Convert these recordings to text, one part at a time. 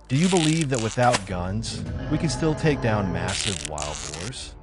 Do you believe that without guns, we can still take down massive wild boars?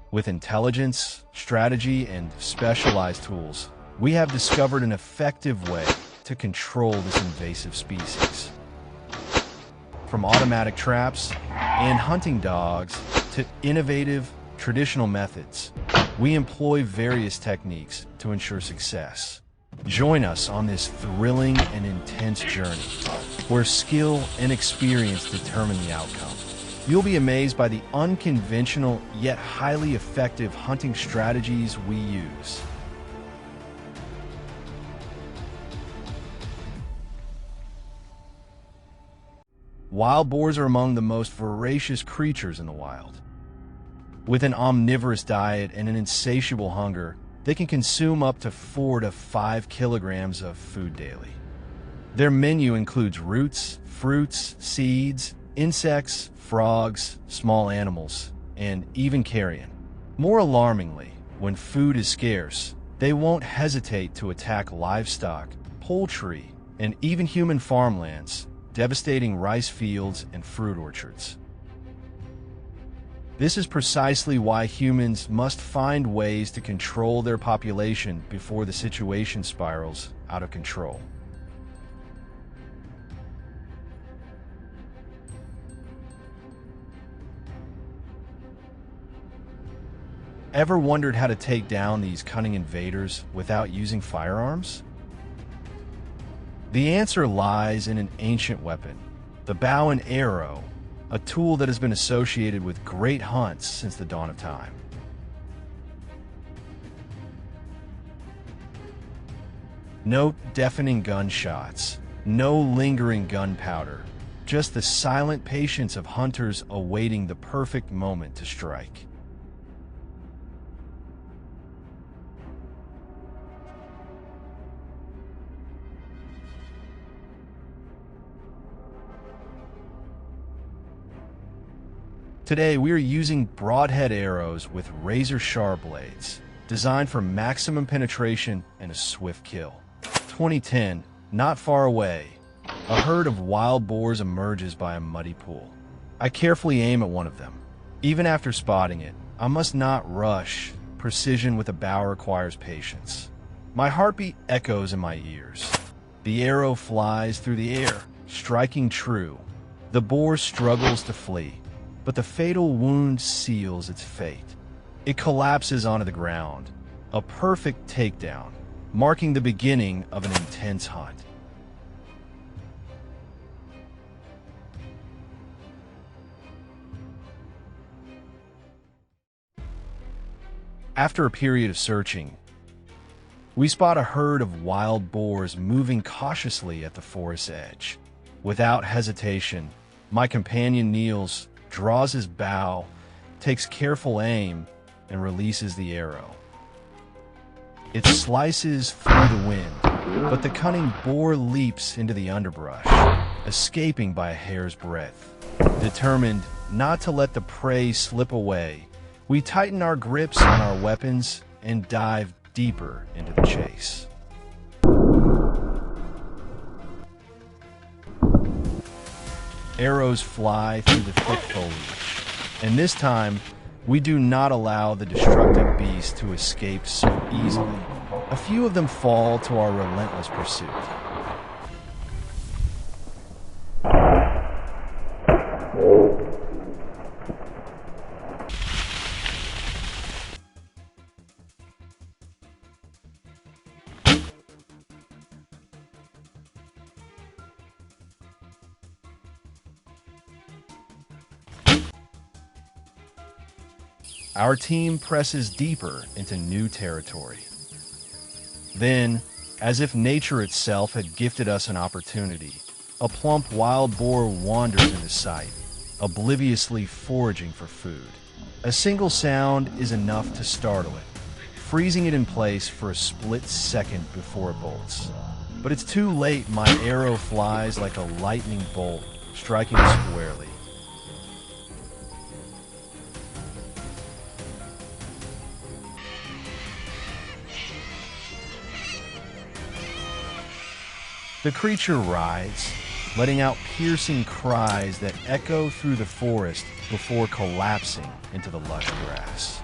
With intelligence, strategy, and specialized tools, we have discovered an effective way to control this invasive species. From automatic traps and hunting dogs to innovative, traditional methods, we employ various techniques to ensure success. Join us on this thrilling and intense journey, where skill and experience determine the outcome. You'll be amazed by the unconventional yet highly effective hunting strategies we use. Wild boars are among the most voracious creatures in the wild. With an omnivorous diet and an insatiable hunger, they can consume up to 4 to 5 kilograms of food daily. Their menu includes roots, fruits, seeds, insects, frogs, small animals, and even carrion. More alarmingly, when food is scarce, they won't hesitate to attack livestock, poultry, and even human farmlands, devastating rice fields and fruit orchards. This is precisely why humans must find ways to control their population before the situation spirals out of control. Ever wondered how to take down these cunning invaders without using firearms? The answer lies in an ancient weapon, the bow and arrow, a tool that has been associated with great hunts since the dawn of time. No deafening gunshots, no lingering gunpowder, just the silent patience of hunters awaiting the perfect moment to strike. Today, we are using broadhead arrows with razor-sharp blades, designed for maximum penetration and a swift kill. 2010, not far away, a herd of wild boars emerges by a muddy pool. I carefully aim at one of them. Even after spotting it, I must not rush. Precision with a bow requires patience. My heartbeat echoes in my ears. The arrow flies through the air, striking true. The boar struggles to flee, but the fatal wound seals its fate. It collapses onto the ground, a perfect takedown, marking the beginning of an intense hunt. After a period of searching, we spot a herd of wild boars moving cautiously at the forest's edge. Without hesitation, my companion kneels, draws his bow, takes careful aim, and releases the arrow. It slices through the wind, but the cunning boar leaps into the underbrush, escaping by a hair's breadth. Determined not to let the prey slip away, we tighten our grips on our weapons and dive deeper into the chase. Arrows fly through the thick foliage, and this time, we do not allow the destructive beast to escape so easily. A few of them fall to our relentless pursuit. Our team presses deeper into new territory. Then, as if nature itself had gifted us an opportunity, a plump wild boar wanders into sight, obliviously foraging for food. A single sound is enough to startle it, freezing it in place for a split second before it bolts. But it's too late. My arrow flies like a lightning bolt, striking squarely. The creature writhes, letting out piercing cries that echo through the forest before collapsing into the lush grass.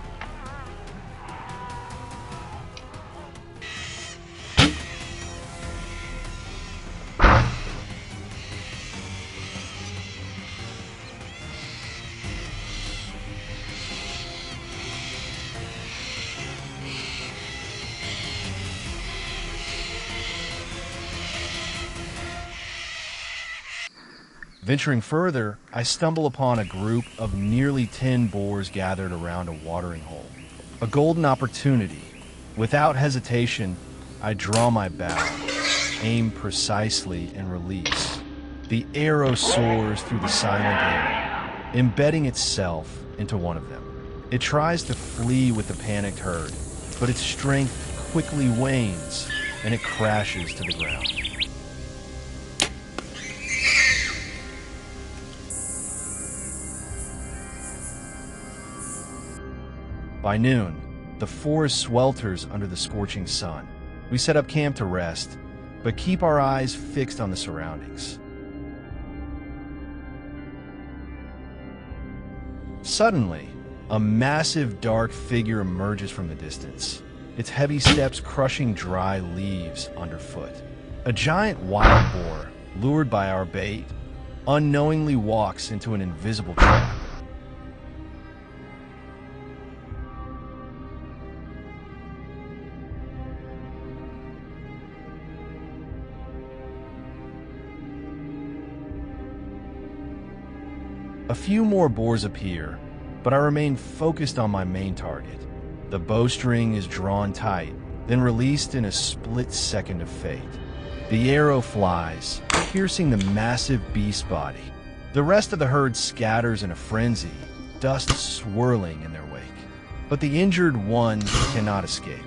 Venturing further, I stumble upon a group of nearly 10 boars gathered around a watering hole. A golden opportunity. Without hesitation, I draw my bow, aim precisely, and release. The arrow soars through the silent air, embedding itself into one of them. It tries to flee with the panicked herd, but its strength quickly wanes, and it crashes to the ground. By noon, the forest swelters under the scorching sun. We set up camp to rest, but keep our eyes fixed on the surroundings. Suddenly, a massive dark figure emerges from the distance, its heavy steps crushing dry leaves underfoot. A giant wild boar, lured by our bait, unknowingly walks into an invisible trap. A few more boars appear, but I remain focused on my main target. The bowstring is drawn tight, then released in a split second of fate. The arrow flies, piercing the massive beast body. The rest of the herd scatters in a frenzy, dust swirling in their wake. But the injured one cannot escape.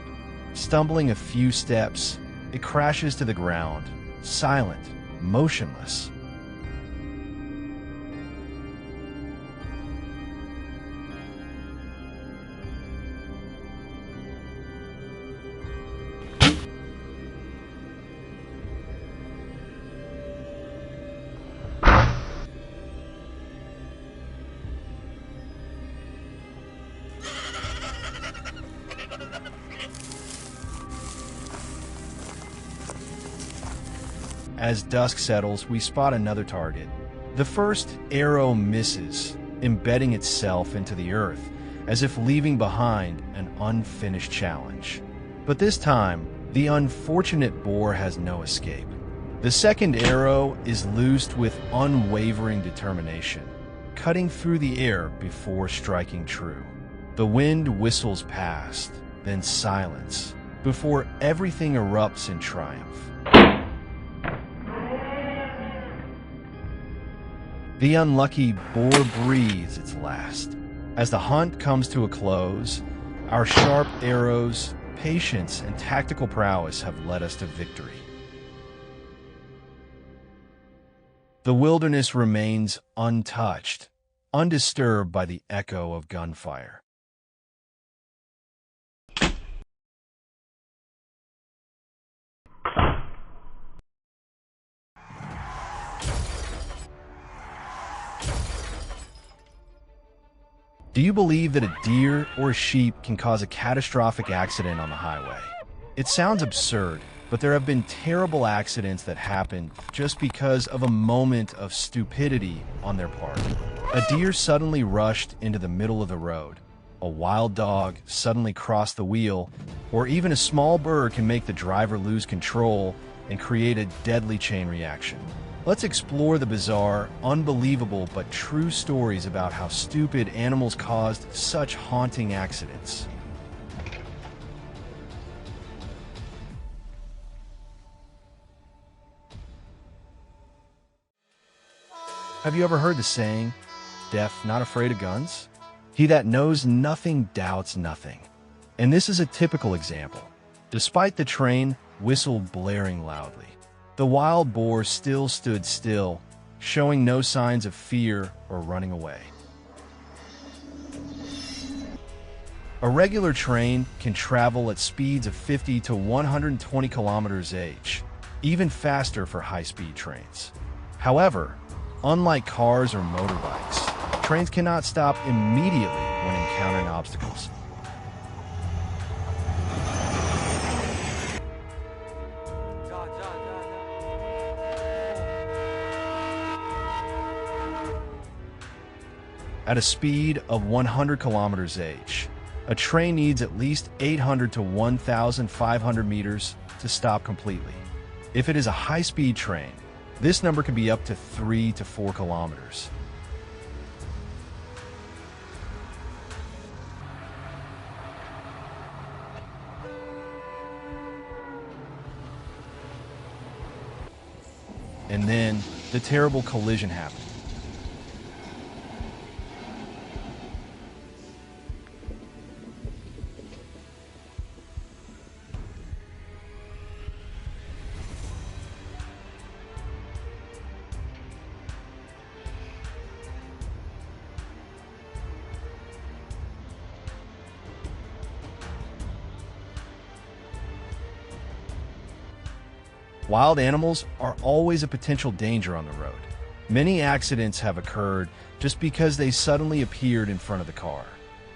Stumbling a few steps, it crashes to the ground, silent, motionless. As dusk settles, we spot another target. The first arrow misses, embedding itself into the earth, as if leaving behind an unfinished challenge. But this time, the unfortunate boar has no escape. The second arrow is loosed with unwavering determination, cutting through the air before striking true. The wind whistles past, then silence, before everything erupts in triumph. The unlucky boar breathes its last. As the hunt comes to a close, our sharp arrows, patience, and tactical prowess have led us to victory. The wilderness remains untouched, undisturbed by the echo of gunfire. Do you believe that a deer or a sheep can cause a catastrophic accident on the highway? It sounds absurd, but there have been terrible accidents that happen just because of a moment of stupidity on their part. A deer suddenly rushed into the middle of the road. A wild dog suddenly crossed the wheel, or even a small bird can make the driver lose control and create a deadly chain reaction. Let's explore the bizarre, unbelievable, but true stories about how stupid animals caused such haunting accidents. Have you ever heard the saying, "Deaf, not afraid of guns"? He that knows nothing doubts nothing. And this is a typical example. Despite the train whistle blaring loudly, the wild boar still stood still, showing no signs of fear or running away. A regular train can travel at speeds of 50 to 120 kilometers h, even faster for high-speed trains. However, unlike cars or motorbikes, trains cannot stop immediately when encountering obstacles. At a speed of 100 kilometers h, a train needs at least 800 to 1,500 meters to stop completely. If it is a high-speed train, this number can be up to 3 to 4 kilometers. And then the terrible collision happened. Wild animals are always a potential danger on the road. Many accidents have occurred just because they suddenly appeared in front of the car.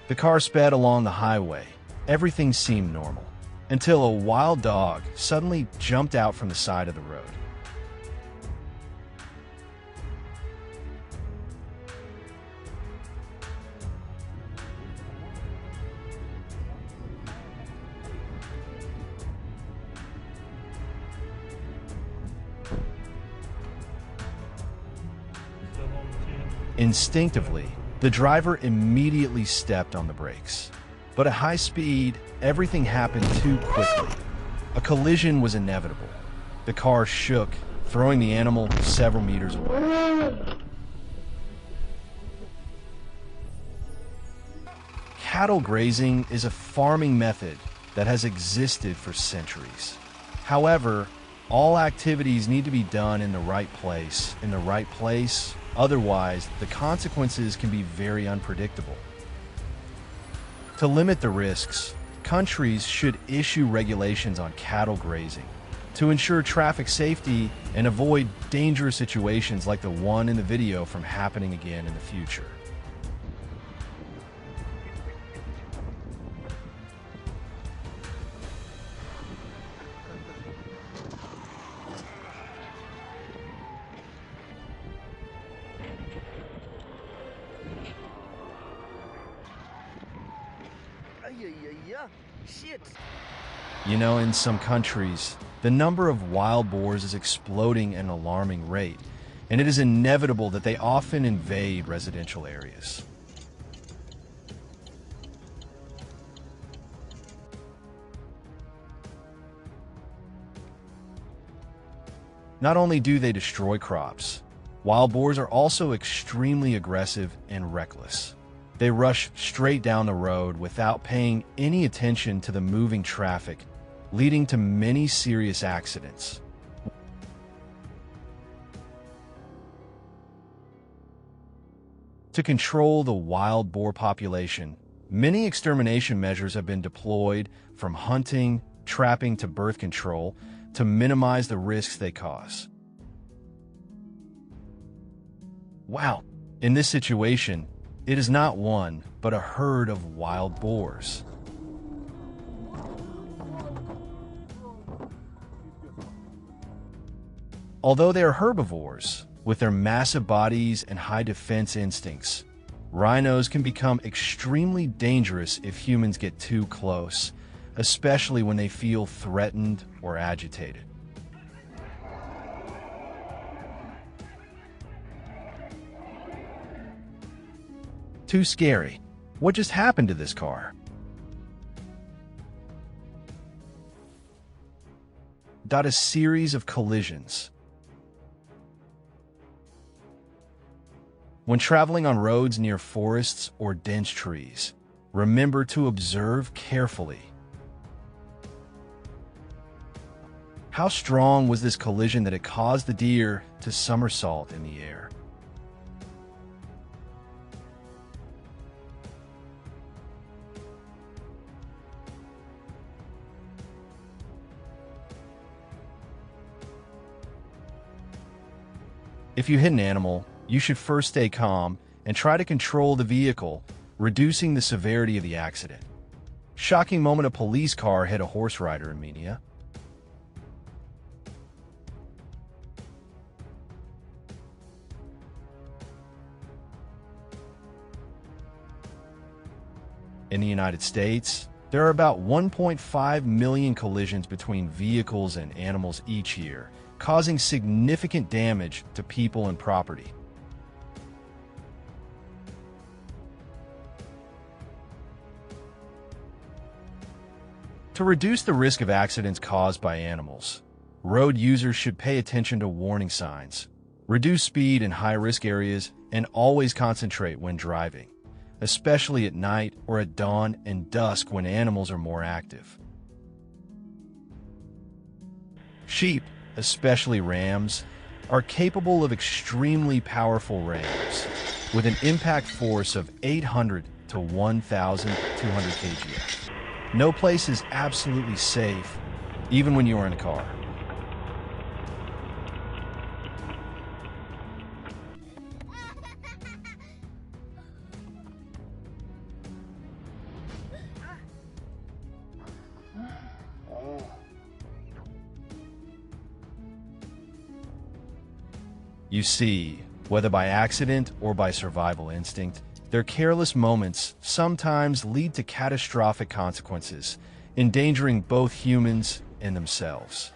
The car sped along the highway. Everything seemed normal, until a wild dog suddenly jumped out from the side of the road. Instinctively, the driver immediately stepped on the brakes. But at high speed, everything happened too quickly. A collision was inevitable. The car shook, throwing the animal several meters away. Cattle grazing is a farming method that has existed for centuries. However, all activities need to be done in the right place, otherwise the consequences can be very unpredictable. To limit the risks, countries should issue regulations on cattle grazing to ensure traffic safety and avoid dangerous situations like the one in the video from happening again in the future. Shit. You know, in some countries, the number of wild boars is exploding at an alarming rate, and it is inevitable that they often invade residential areas. Not only do they destroy crops, wild boars are also extremely aggressive and reckless. They rush straight down the road without paying any attention to the moving traffic, leading to many serious accidents. To control the wild boar population, many extermination measures have been deployed, from hunting, trapping to birth control, to minimize the risks they cause. Wow, in this situation, it is not one, but a herd of wild boars. Although they are herbivores, with their massive bodies and high defense instincts, rhinos can become extremely dangerous if humans get too close, especially when they feel threatened or agitated. Too scary. What just happened to this car? A series of collisions. When traveling on roads near forests or dense trees, remember to observe carefully. How strong was this collision that it caused the deer to somersault in the air? If you hit an animal, you should first stay calm and try to control the vehicle, reducing the severity of the accident. Shocking moment: a police car hit a horse rider in Mania. In the United States, there are about 1.5 million collisions between vehicles and animals each year, causing significant damage to people and property. To reduce the risk of accidents caused by animals, road users should pay attention to warning signs, reduce speed in high-risk areas, and always concentrate when driving, especially at night or at dawn and dusk when animals are more active. Sheep, especially rams, are capable of extremely powerful rams, with an impact force of 800 to 1,200 kg. No place is absolutely safe, even when you are in a car. You see, whether by accident or by survival instinct, their careless moments sometimes lead to catastrophic consequences, endangering both humans and themselves.